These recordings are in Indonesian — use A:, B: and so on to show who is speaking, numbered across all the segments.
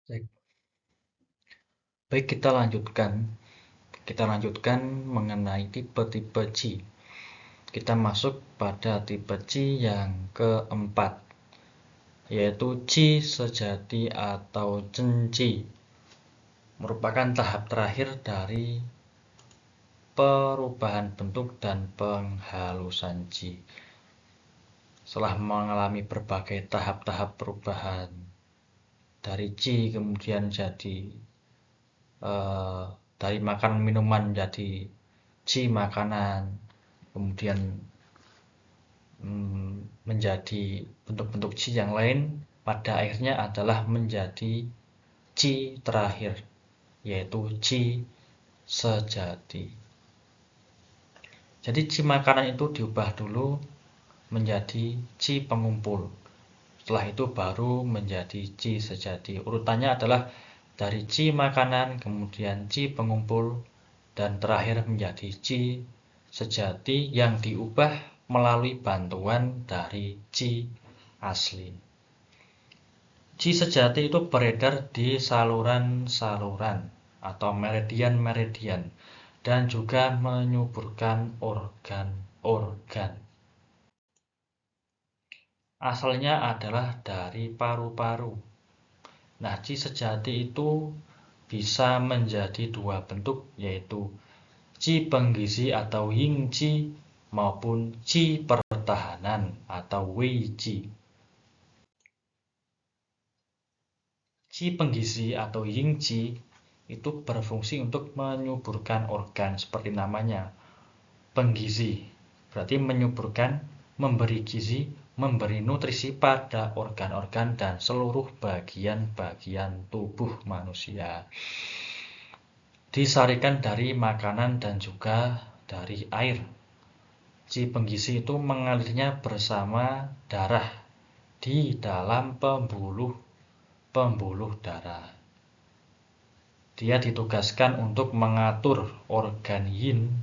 A: Baik, baik kita lanjutkan. Kita lanjutkan mengenai tipe-tipe qi. Kita masuk pada tipe qi yang keempat, yaitu qi sejati atau cenci. Merupakan tahap terakhir dari perubahan bentuk dan penghalusan qi. Setelah mengalami berbagai tahap-tahap perubahan dari qi kemudian jadi dari makanan minuman menjadi qi makanan, kemudian menjadi bentuk-bentuk qi yang lain, pada akhirnya adalah menjadi qi terakhir, yaitu qi sejati. Jadi qi makanan itu diubah dulu menjadi qi pengumpul. Setelah itu baru menjadi qi sejati. Urutannya adalah dari qi makanan, kemudian qi pengumpul, dan terakhir menjadi qi sejati yang diubah melalui bantuan dari qi asli. Qi sejati itu beredar di saluran-saluran atau meridian-meridian dan juga menyuburkan organ-organ. Asalnya adalah dari paru-paru. Nah, qi sejati itu bisa menjadi dua bentuk, yaitu qi penggizi atau yin qi maupun qi pertahanan atau wei qi. Qi penggizi atau yin qi itu berfungsi untuk menyuburkan organ seperti namanya. Penggizi berarti menyuburkan, memberi gizi, memberi nutrisi pada organ-organ dan seluruh bagian-bagian tubuh manusia. Disarikan dari makanan dan juga dari air. Qi penggizi itu mengalirnya bersama darah di dalam pembuluh darah. Dia ditugaskan untuk mengatur organ yin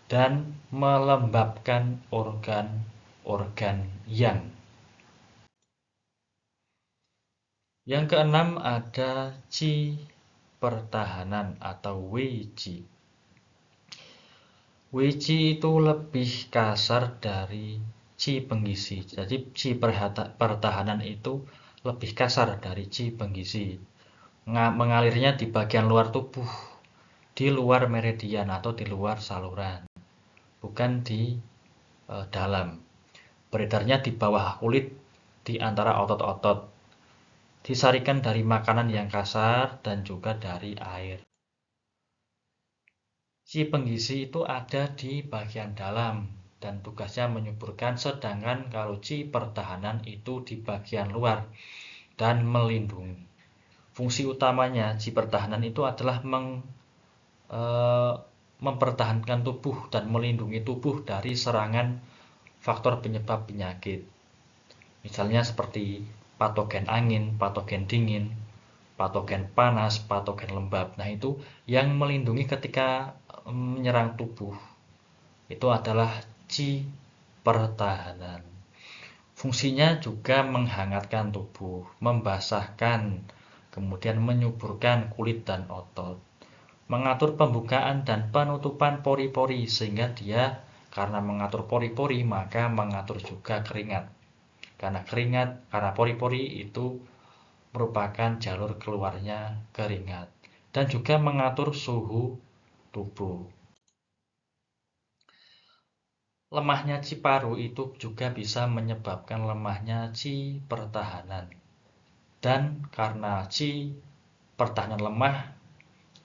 A: dan melembabkan organ-organ yang. Yang keenam ada qi pertahanan atau wei qi. Wei qi itu lebih kasar dari qi penggizi. Jadi qi pertahanan itu lebih kasar dari qi penggizi. Mengalirnya di bagian luar tubuh, di luar meridian atau di luar saluran, bukan di dalam. Beredarnya di bawah kulit, di antara otot-otot. Disarikan dari makanan yang kasar dan juga dari air. Qi penggizi itu ada di bagian dalam dan tugasnya menyuburkan, sedangkan kalau qi pertahanan itu di bagian luar dan melindungi. Fungsi utamanya qi pertahanan itu adalah mempertahankan tubuh dan melindungi tubuh dari serangan faktor penyebab penyakit. Misalnya seperti patogen angin, patogen dingin, patogen panas, patogen lembab. Nah, itu yang melindungi ketika menyerang tubuh. Itu adalah qi pertahanan. Fungsinya juga menghangatkan tubuh, membasahkan, kemudian menyuburkan kulit dan otot, mengatur pembukaan dan penutupan pori-pori, sehingga dia karena mengatur pori-pori maka mengatur juga keringat. Karena pori-pori itu merupakan jalur keluarnya keringat dan juga mengatur suhu tubuh. Lemahnya qi paru itu juga bisa menyebabkan lemahnya qi pertahanan. Dan karena qi pertahanan lemah,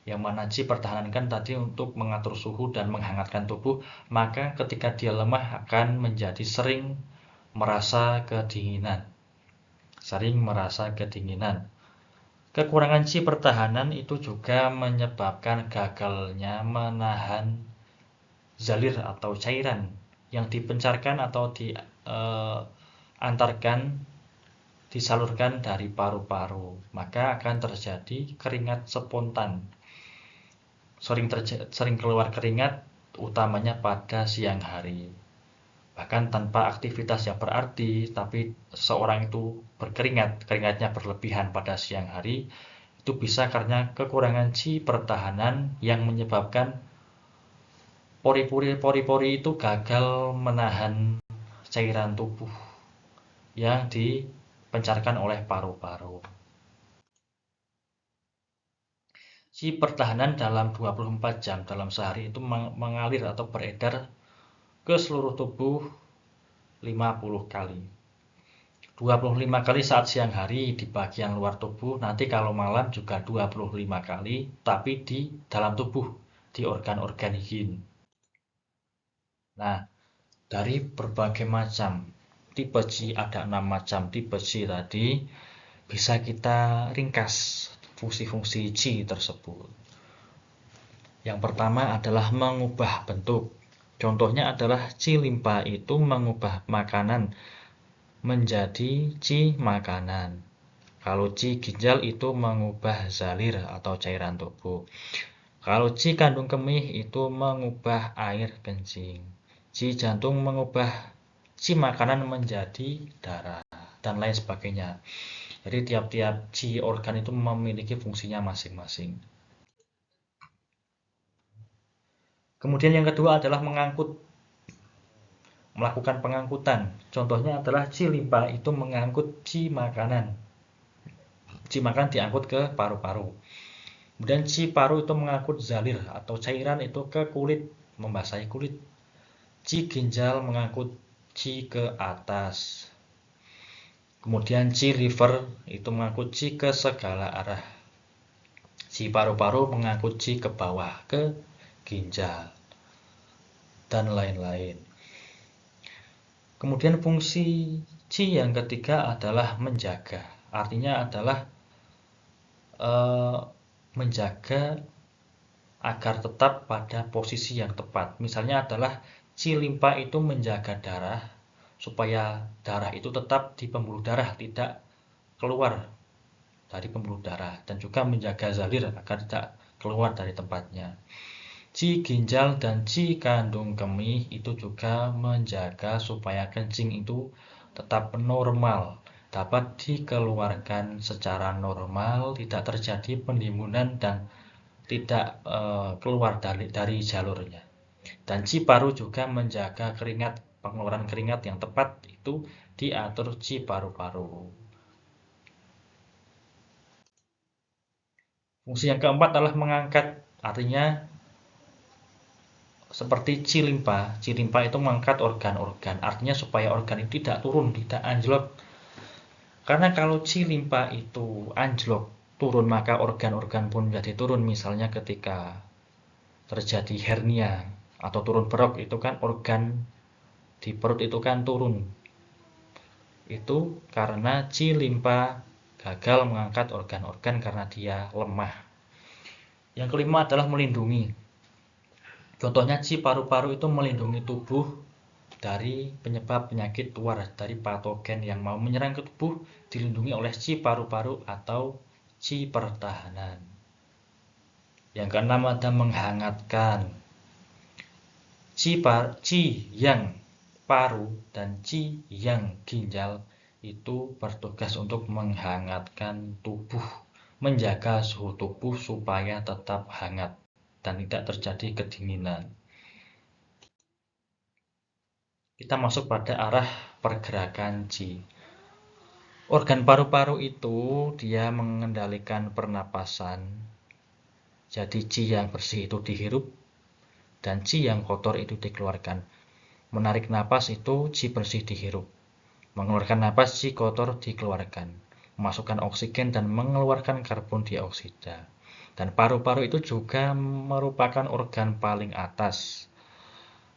A: yang mana qi pertahanan kan tadi untuk mengatur suhu dan menghangatkan tubuh, maka ketika dia lemah akan menjadi sering merasa kedinginan. Kekurangan qi pertahanan itu juga menyebabkan gagalnya menahan zalir atau cairan yang dipencarkan atau disalurkan dari paru-paru, maka akan terjadi keringat spontan. Sering keluar keringat utamanya pada siang hari. bahkan tanpa aktivitas yang berarti, tapi seseorang itu berkeringat, keringatnya berlebihan pada siang hari, itu bisa karena kekurangan Qi pertahanan yang menyebabkan pori-pori itu gagal menahan cairan tubuh yang dipencarkan oleh paru-paru. Qi pertahanan dalam 24 jam dalam sehari itu mengalir atau beredar ke seluruh tubuh 50 kali. 25 kali saat siang hari di bagian luar tubuh, nanti kalau malam juga 25 kali, tapi di dalam tubuh, di organ-organ yin. Nah, dari berbagai macam tipe Qi, ada 6 macam tipe Qi tadi, bisa kita ringkas fungsi-fungsi Qi tersebut. Yang pertama adalah mengubah bentuk. Contohnya adalah Qi limpa itu mengubah makanan menjadi Qi makanan. Kalau Qi ginjal itu mengubah zalir atau cairan tubuh. Kalau Qi kandung kemih itu mengubah air kencing. Qi jantung mengubah Qi makanan menjadi darah dan lain sebagainya. Jadi tiap-tiap Qi organ itu memiliki fungsinya masing-masing. Kemudian yang kedua adalah melakukan pengangkutan. Contohnya adalah Qi limpa itu mengangkut Qi makanan. Qi makanan diangkut ke paru-paru. Kemudian Qi paru itu mengangkut zalir atau cairan itu ke kulit, membasahi kulit. Qi ginjal mengangkut Qi ke atas. Kemudian Qi liver itu mengangkut Qi ke segala arah. Qi paru-paru mengangkut Qi ke bawah, ke ginjal, dan lain-lain. Kemudian fungsi Qi yang ketiga adalah menjaga. Artinya adalah menjaga agar tetap pada posisi yang tepat. Misalnya adalah Qi limpa itu menjaga darah supaya darah itu tetap di pembuluh darah, tidak keluar dari pembuluh darah, dan juga menjaga zalir agar tidak keluar dari tempatnya. Qi ginjal dan Qi kandung kemih itu juga menjaga supaya kencing itu tetap normal, dapat dikeluarkan secara normal, tidak terjadi penimbunan dan tidak keluar dari jalurnya. Dan Qi paru juga menjaga keringat, pengeluaran keringat yang tepat itu diatur Qi paru-paru. Fungsi yang keempat adalah mengangkat, artinya seperti Qi limpa itu mengangkat organ-organ, artinya supaya organ itu tidak turun, tidak anjlok. Karena kalau Qi limpa itu anjlok, turun, maka organ-organ pun menjadi turun. Misalnya ketika terjadi hernia atau turun berok, itu kan organ di perut itu kan turun. Itu karena Qi limpa gagal mengangkat organ-organ karena dia lemah. Yang kelima adalah melindungi. Contohnya Qi paru-paru itu melindungi tubuh dari penyebab penyakit luar, dari patogen yang mau menyerang ke tubuh, dilindungi oleh Qi paru-paru atau Qi pertahanan. Yang keenam ada menghangatkan. Qi yang paru dan Qi yang ginjal itu bertugas untuk menghangatkan tubuh, menjaga suhu tubuh supaya tetap hangat dan tidak terjadi kedinginan. Kita masuk pada arah pergerakan Qi. Organ paru-paru itu dia mengendalikan pernapasan. Jadi Qi yang bersih itu dihirup dan Qi yang kotor itu dikeluarkan. Menarik napas itu Qi bersih dihirup. Mengeluarkan napas Qi kotor dikeluarkan. Memasukkan oksigen dan mengeluarkan karbon dioksida. Dan paru-paru itu juga merupakan organ paling atas.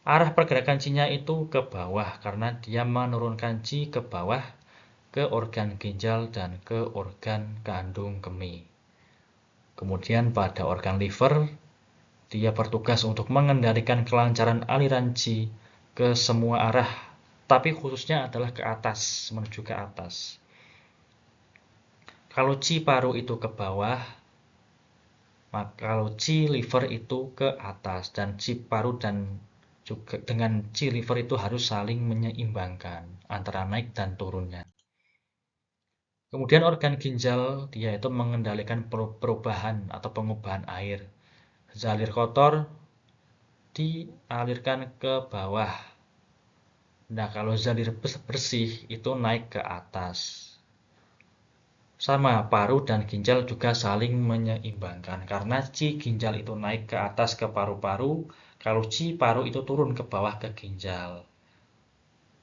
A: Arah pergerakan Qi-nya itu ke bawah karena dia menurunkan Qi ke bawah, ke organ ginjal dan ke organ kandung kemih. Kemudian pada organ liver, dia bertugas untuk mengendalikan kelancaran aliran Qi ke semua arah, tapi khususnya adalah ke atas, menuju ke atas. Kalau Qi paru itu ke bawah, maka kalau Qi liver itu ke atas, dan Qi paru dan juga dengan C liver itu harus saling menyeimbangkan antara naik dan turunnya. Kemudian organ ginjal dia itu mengendalikan perubahan atau pengubahan air. Zalir kotor dialirkan ke bawah. Nah, kalau zalir bersih itu naik ke atas. Sama, paru dan ginjal juga saling menyeimbangkan. Karena ci ginjal itu naik ke atas ke paru-paru, kalau ci paru itu turun ke bawah ke ginjal.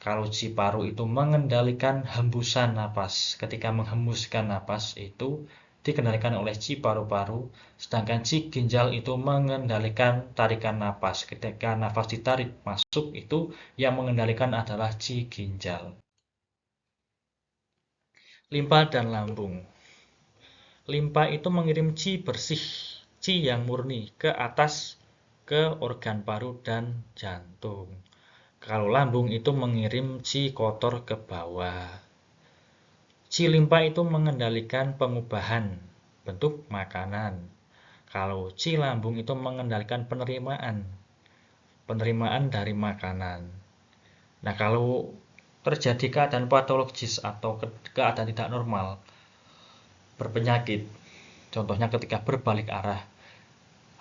A: Kalau ci paru itu mengendalikan hembusan napas. Ketika menghembuskan napas itu dikendalikan oleh ci paru-paru, sedangkan ci ginjal itu mengendalikan tarikan napas. Ketika nafas ditarik masuk itu yang mengendalikan adalah ci ginjal. Limpa dan lambung. Limpa itu mengirim ci bersih, ci yang murni ke atas ke organ paru dan jantung. Kalau lambung itu mengirim ci kotor ke bawah. Ci limpa itu mengendalikan pengubahan bentuk makanan. Kalau ci lambung itu mengendalikan penerimaan dari makanan. Nah, kalau terjadi keadaan patologis atau keadaan tidak normal, berpenyakit, contohnya ketika berbalik arah,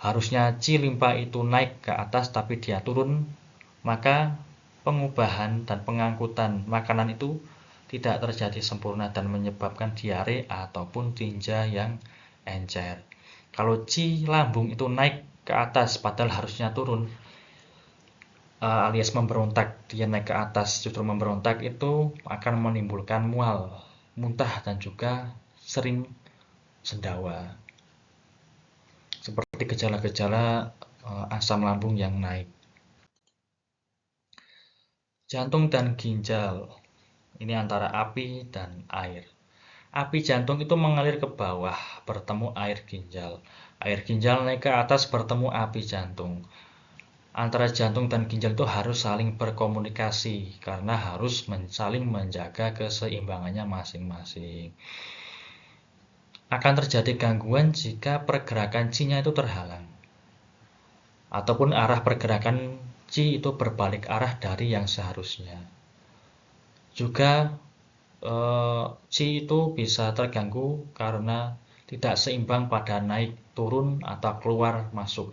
A: harusnya ci limpa itu naik ke atas tapi dia turun, maka pengubahan dan pengangkutan makanan itu tidak terjadi sempurna dan menyebabkan diare ataupun tinja yang encer. Kalau ci lambung itu naik ke atas padahal harusnya turun, alias memberontak, dia naik ke atas justru memberontak, itu akan menimbulkan mual, muntah dan juga sering sendawa. Seperti gejala-gejala asam lambung yang naik. Jantung dan ginjal. Ini antara api dan air. Api jantung itu mengalir ke bawah, bertemu air ginjal. Air ginjal naik ke atas, bertemu api jantung. Antara jantung dan ginjal itu harus saling berkomunikasi, karena harus saling menjaga keseimbangannya masing-masing. Akan terjadi gangguan jika pergerakan C-nya itu terhalang. Ataupun arah pergerakan C itu berbalik arah dari yang seharusnya. Juga C itu bisa terganggu karena tidak seimbang pada naik turun atau keluar masuk.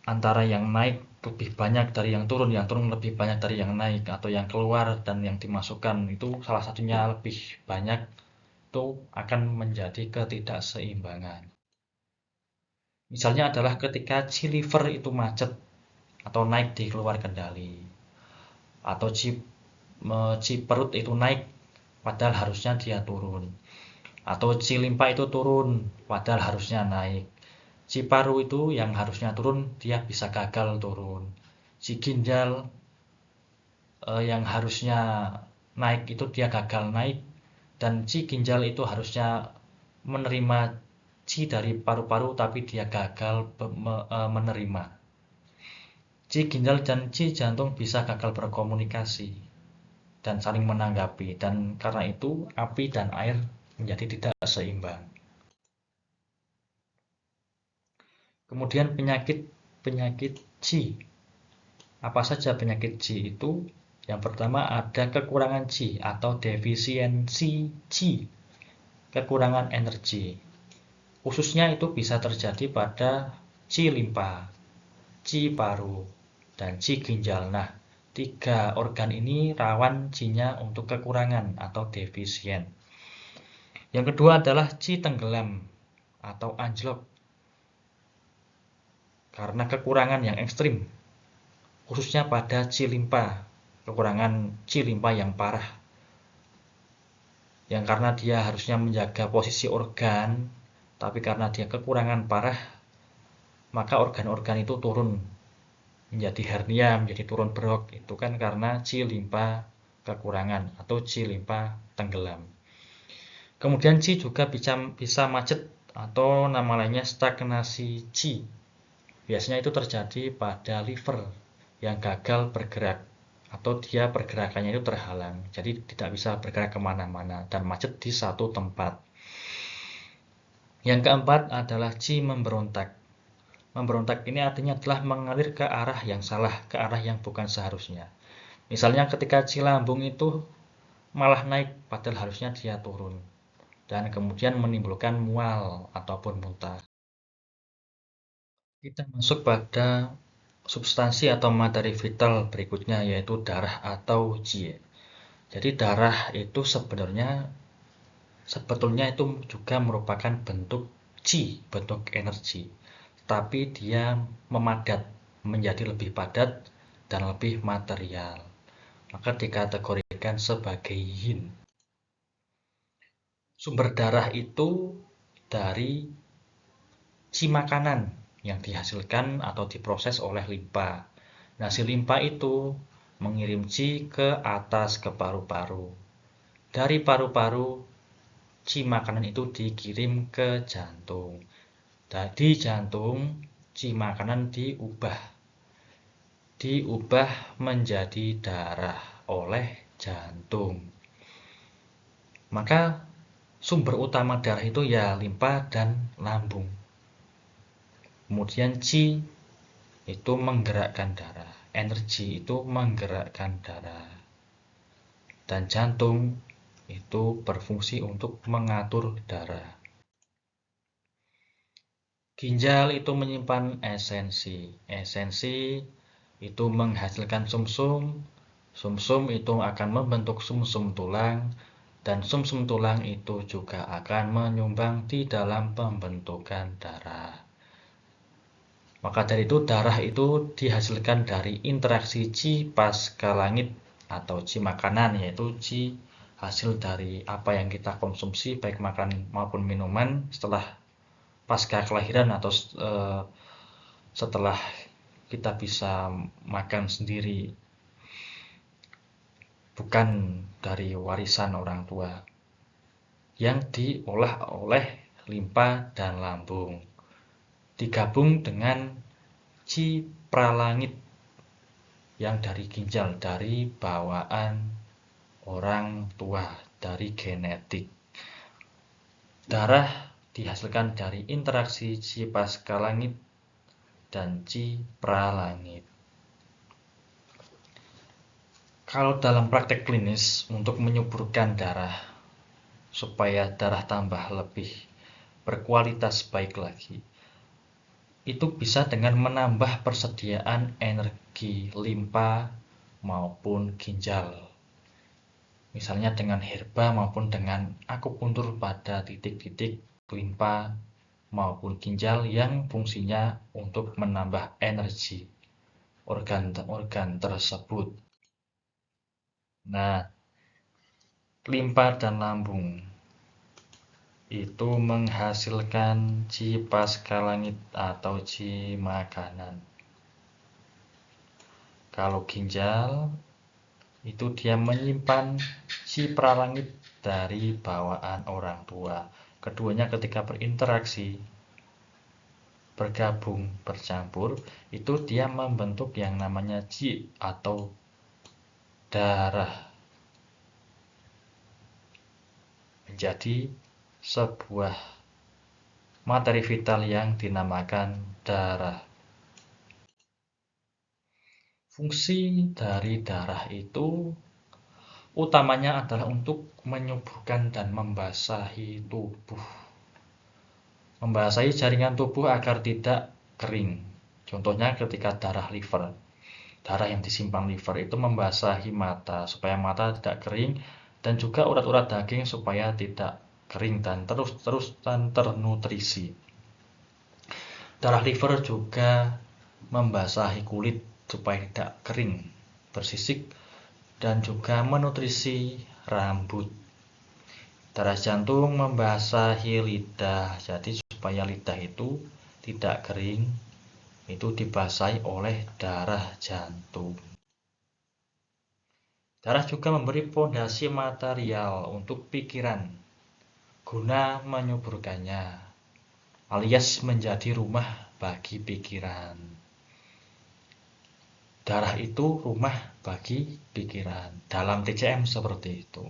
A: Antara yang naik lebih banyak dari yang turun lebih banyak dari yang naik, atau yang keluar dan yang dimasukkan itu salah satunya lebih banyak, itu akan menjadi ketidakseimbangan. Misalnya adalah ketika ci liver itu macet atau naik di luar kendali, atau ci perut itu naik padahal harusnya dia turun, atau ci limpa itu turun padahal harusnya naik. Ci paru itu yang harusnya turun dia bisa gagal turun. Ci ginjal yang harusnya naik itu dia gagal naik, dan ci ginjal itu harusnya menerima ci dari paru-paru tapi dia gagal menerima. Ci ginjal dan ci jantung bisa gagal berkomunikasi dan saling menanggapi, dan karena itu api dan air menjadi tidak seimbang. Kemudian penyakit C. Apa saja penyakit C itu? Yang pertama ada kekurangan C atau defisiensi C, kekurangan energi. Khususnya itu bisa terjadi pada C limpa, C paru, dan C ginjal. Nah, 3 organ ini rawan C-nya untuk kekurangan atau defisien. Yang kedua adalah C tenggelam atau anjlok karena kekurangan yang ekstrim, khususnya pada C limpa, kekurangan C limpa yang parah, yang karena dia harusnya menjaga posisi organ, tapi karena dia kekurangan parah, maka organ-organ itu turun menjadi hernia, menjadi turun brok. Itu kan karena C limpa kekurangan atau C limpa tenggelam. Kemudian C juga bisa macet atau nama lainnya stagnasi C. Biasanya itu terjadi pada liver yang gagal bergerak atau dia pergerakannya itu terhalang, jadi tidak bisa bergerak kemana-mana dan macet di satu tempat. Yang keempat adalah C memberontak. Memberontak ini artinya adalah mengalir ke arah yang salah, ke arah yang bukan seharusnya. Misalnya ketika Ci lambung itu malah naik, padahal harusnya dia turun. Dan kemudian menimbulkan mual ataupun muntah. Kita masuk pada substansi atau materi vital berikutnya, yaitu darah atau Qi. Jadi darah itu sebetulnya itu juga merupakan bentuk Qi, bentuk energi. Tapi dia memadat, menjadi lebih padat dan lebih material. Maka dikategorikan sebagai yin. Sumber darah itu dari Qi makanan yang dihasilkan atau diproses oleh limpa. Nah, si limpa itu mengirim Qi ke atas ke paru-paru. Dari paru-paru, Qi makanan itu dikirim ke jantung. Di jantung, Qi makanan diubah menjadi darah oleh jantung. Maka sumber utama darah itu ya limpa dan lambung. Kemudian Qi itu menggerakkan darah, energi itu menggerakkan darah. Dan jantung itu berfungsi untuk mengatur darah. Ginjal itu menyimpan esensi. Esensi itu menghasilkan sumsum. Sumsum itu akan membentuk sumsum tulang. Dan sumsum tulang itu juga akan menyumbang di dalam pembentukan darah. Maka dari itu darah itu dihasilkan dari interaksi Qi pasca langit atau Qi makanan, yaitu Qi hasil dari apa yang kita konsumsi baik makan maupun minuman setelah pasca kelahiran atau setelah kita bisa makan sendiri, bukan dari warisan orang tua, yang diolah oleh limpa dan lambung, digabung dengan Qi pralangit yang dari ginjal, dari bawaan orang tua, dari genetik. Darah dihasilkan dari interaksi Qi pasca langit dan Qi pralangit. Kalau dalam praktek klinis untuk menyuburkan darah supaya darah tambah lebih berkualitas baik lagi, itu bisa dengan menambah persediaan energi limpa maupun ginjal. Misalnya dengan herba maupun dengan akupuntur pada titik-titik limpa maupun ginjal yang fungsinya untuk menambah energi organ-organ tersebut. Nah, limpa dan lambung itu menghasilkan Qi pasca langit atau Qi makanan. Kalau ginjal itu dia menyimpan Qi pralangit dari bawaan orang tua. Keduanya ketika berinteraksi, bergabung, bercampur, itu dia membentuk yang namanya Qi atau darah. Menjadi sebuah materi vital yang dinamakan darah. Fungsi dari darah itu utamanya adalah untuk menyuburkan dan membasahi tubuh. Membasahi jaringan tubuh agar tidak kering. Contohnya ketika darah liver. Darah yang disimpan liver itu membasahi mata supaya mata tidak kering, dan juga urat-urat daging supaya tidak kering dan terus ternutrisi. Darah liver juga membasahi kulit supaya tidak kering, bersisik, dan juga menutrisi rambut. Darah jantung membasahi lidah, jadi supaya lidah itu tidak kering, itu dibasahi oleh darah jantung. Darah juga memberi fondasi material untuk pikiran, guna menyuburkannya, alias menjadi rumah bagi pikiran. Darah itu rumah bagi pikiran, dalam TCM seperti itu.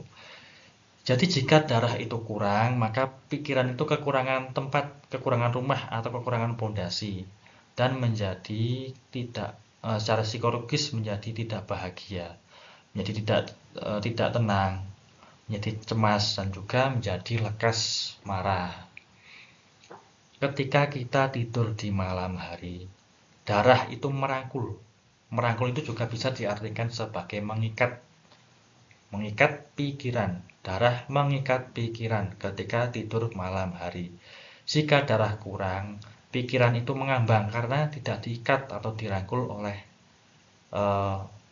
A: Jadi jika darah itu kurang, maka pikiran itu kekurangan tempat, kekurangan rumah, atau kekurangan fondasi. dan menjadi secara psikologis menjadi tidak bahagia, menjadi tidak tenang, menjadi cemas, dan juga menjadi lekas marah. Ketika kita tidur di malam hari, darah itu merangkul. Merangkul itu juga bisa diartikan sebagai mengikat pikiran. Darah mengikat pikiran ketika tidur malam hari. Jika darah kurang, pikiran itu mengambang karena tidak diikat atau dirangkul oleh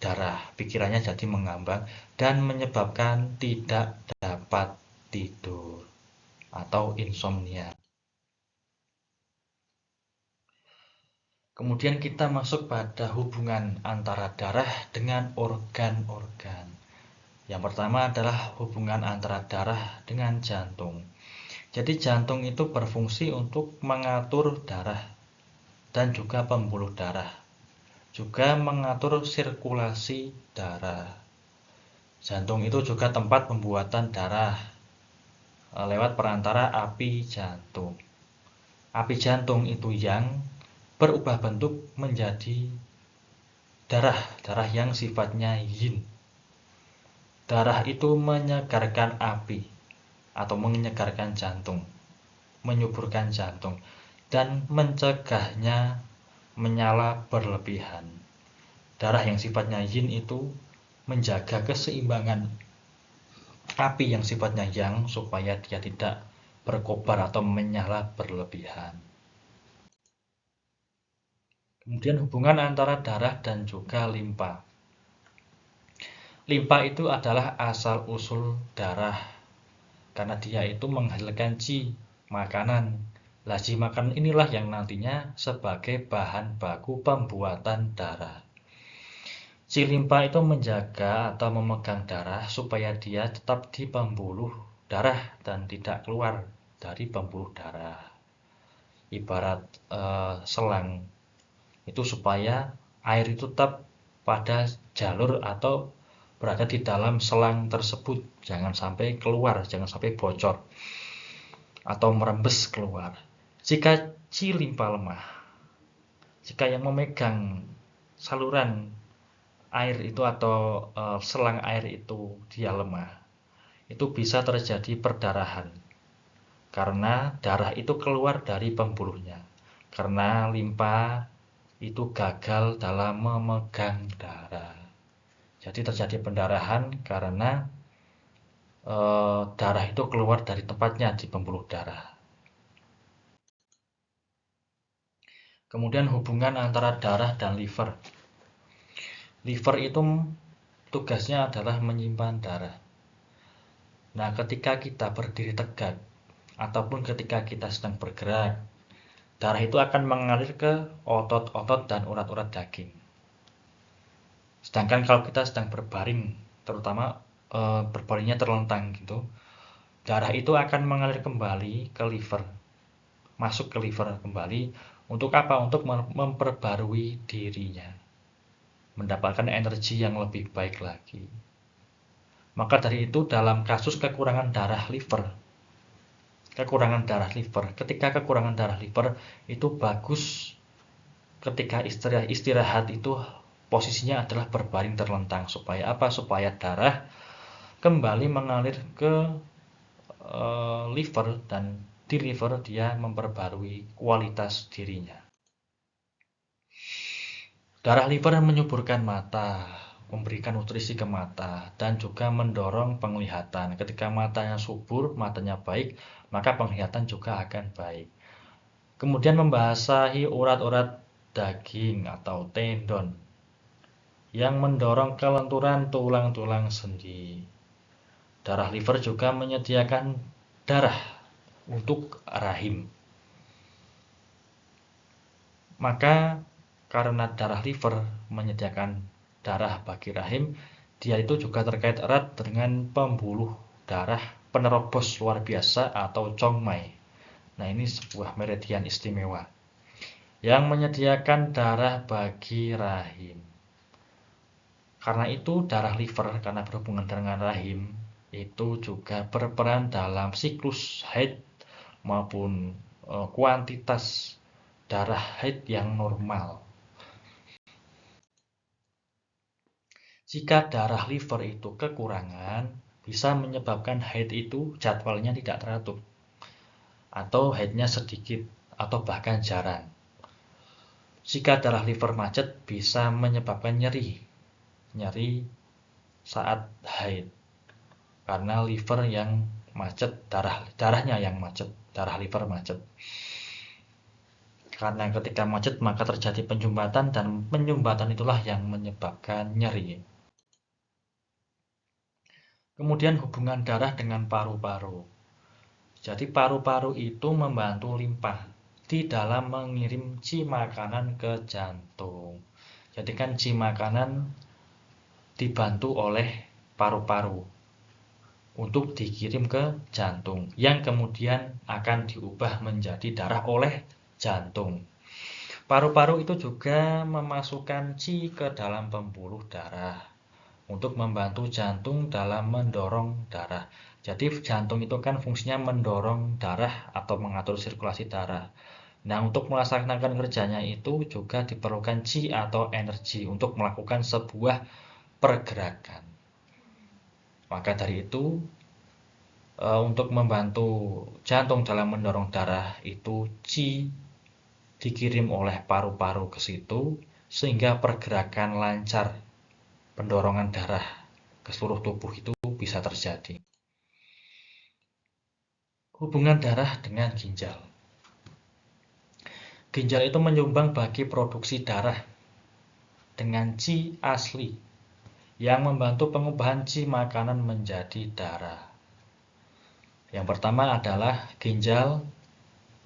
A: darah. Pikirannya jadi mengambang dan menyebabkan tidak dapat tidur atau insomnia. Kemudian kita masuk pada hubungan antara darah dengan organ-organ. Yang pertama adalah hubungan antara darah dengan jantung. Jadi jantung itu berfungsi untuk mengatur darah dan juga pembuluh darah. Juga mengatur sirkulasi darah. Jantung itu juga tempat pembuatan darah lewat perantara api jantung. Api jantung itu yang berubah bentuk menjadi darah yang sifatnya yin. Darah itu menyegarkan api atau menyegarkan jantung, menyuburkan jantung, dan mencegahnya menyala berlebihan. Darah yang sifatnya yin itu menjaga keseimbangan api yang sifatnya yang supaya dia tidak berkobar atau menyala berlebihan. Kemudian hubungan antara darah dan juga limpa. Limpa itu adalah asal-usul darah karena dia itu menghasilkan qi, makanan. Qi makanan inilah yang nantinya sebagai bahan baku pembuatan darah. Qi limpa itu menjaga atau memegang darah supaya dia tetap di pembuluh darah dan tidak keluar dari pembuluh darah. Ibarat selang itu supaya air itu tetap pada jalur atau berada di dalam selang tersebut, jangan sampai keluar, jangan sampai bocor atau merembes keluar. Jika qi limpa lemah, jika yang memegang saluran air itu atau selang air itu dia lemah, itu bisa terjadi perdarahan karena darah itu keluar dari pembuluhnya, karena limpa itu gagal dalam memegang darah. Jadi terjadi pendarahan karena darah itu keluar dari tempatnya di pembuluh darah. Kemudian hubungan antara darah dan liver. Liver itu tugasnya adalah menyimpan darah. Nah, ketika kita berdiri tegak ataupun ketika kita sedang bergerak, darah itu akan mengalir ke otot-otot dan urat-urat daging. Sedangkan kalau kita sedang berbaring, terutama berbaringnya terlentang gitu, darah itu akan mengalir kembali ke liver, masuk ke liver kembali. Untuk apa? Untuk memperbarui dirinya, mendapatkan energi yang lebih baik lagi. Maka dari itu dalam kasus kekurangan darah liver, ketika kekurangan darah liver itu bagus ketika istirahat itu posisinya adalah berbaring terlentang. Supaya apa? Supaya darah kembali mengalir ke liver dan di liver dia memperbarui kualitas dirinya. Darah liver menyuburkan mata, memberikan nutrisi ke mata, dan juga mendorong penglihatan. Ketika matanya subur, matanya baik, maka penglihatan juga akan baik. Kemudian membasahi urat-urat daging atau tendon yang mendorong kelenturan tulang-tulang sendi. Darah liver juga menyediakan darah untuk rahim. Maka karena darah liver menyediakan darah bagi rahim, dia itu juga terkait erat dengan pembuluh darah penerobos luar biasa atau Chongmai. Nah, ini sebuah meridian istimewa yang menyediakan darah bagi rahim. Karena itu darah liver karena berhubungan dengan rahim itu juga berperan dalam siklus haid maupun kuantitas darah haid yang normal. Jika darah liver itu kekurangan, bisa menyebabkan haid itu jadwalnya tidak teratur, atau haidnya sedikit, atau bahkan jarang. Jika darah liver macet, bisa menyebabkan nyeri saat haid, karena liver yang macet, darahnya yang macet, darah liver macet. Karena ketika macet maka terjadi penyumbatan, dan penyumbatan itulah yang menyebabkan nyeri. Kemudian hubungan darah dengan paru-paru. Jadi paru-paru itu membantu limpa di dalam mengirim qi makanan ke jantung. Jadi kan qi makanan dibantu oleh paru-paru untuk dikirim ke jantung, yang kemudian akan diubah menjadi darah oleh jantung. Paru-paru itu juga memasukkan qi ke dalam pembuluh darah untuk membantu jantung dalam mendorong darah. Jadi jantung itu kan fungsinya mendorong darah atau mengatur sirkulasi darah. Nah, untuk melaksanakan kerjanya itu juga diperlukan qi atau energi untuk melakukan sebuah pergerakan. Maka dari itu, untuk membantu jantung dalam mendorong darah itu qi dikirim oleh paru-paru ke situ, sehingga pergerakan lancar, pendorongan darah ke seluruh tubuh itu bisa terjadi. Hubungan darah dengan ginjal. Ginjal itu menyumbang bagi produksi darah dengan qi asli yang membantu pengubahan qi makanan menjadi darah. Yang pertama adalah ginjal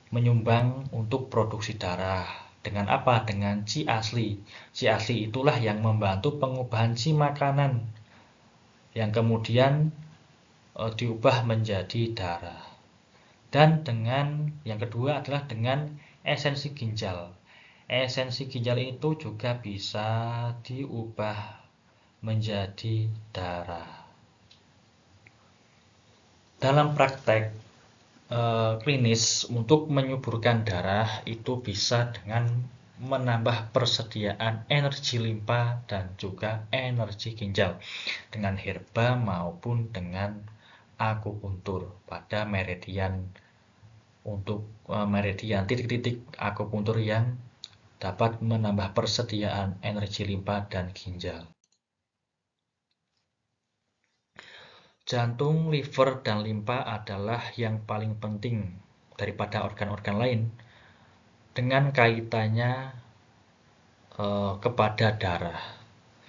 A: menyumbang untuk produksi darah. Dengan apa? Dengan qi asli. Qi asli itulah yang membantu pengubahan qi makanan yang kemudian diubah menjadi darah. Dan dengan yang kedua adalah dengan esensi ginjal. Esensi ginjal itu juga bisa diubah menjadi darah. Dalam praktek klinis, untuk menyuburkan darah itu bisa dengan menambah persediaan energi limpa dan juga energi ginjal dengan herba maupun dengan akupuntur pada meridian, untuk meridian titik-titik akupuntur yang dapat menambah persediaan energi limpa dan ginjal. Jantung, liver, dan limpa adalah yang paling penting daripada organ-organ lain dengan kaitannya kepada darah.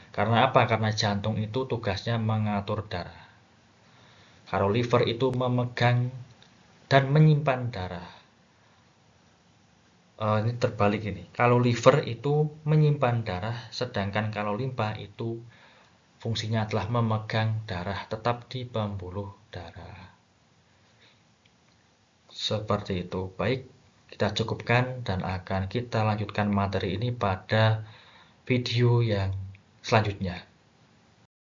A: Karena apa? Karena jantung itu tugasnya mengatur darah. Kalau liver itu memegang dan menyimpan darah. Ini terbalik ini. Kalau liver itu menyimpan darah, sedangkan kalau limpa itu fungsinya adalah memegang darah tetap di pembuluh darah. Seperti itu. Baik, kita cukupkan dan akan kita lanjutkan materi ini pada video yang selanjutnya.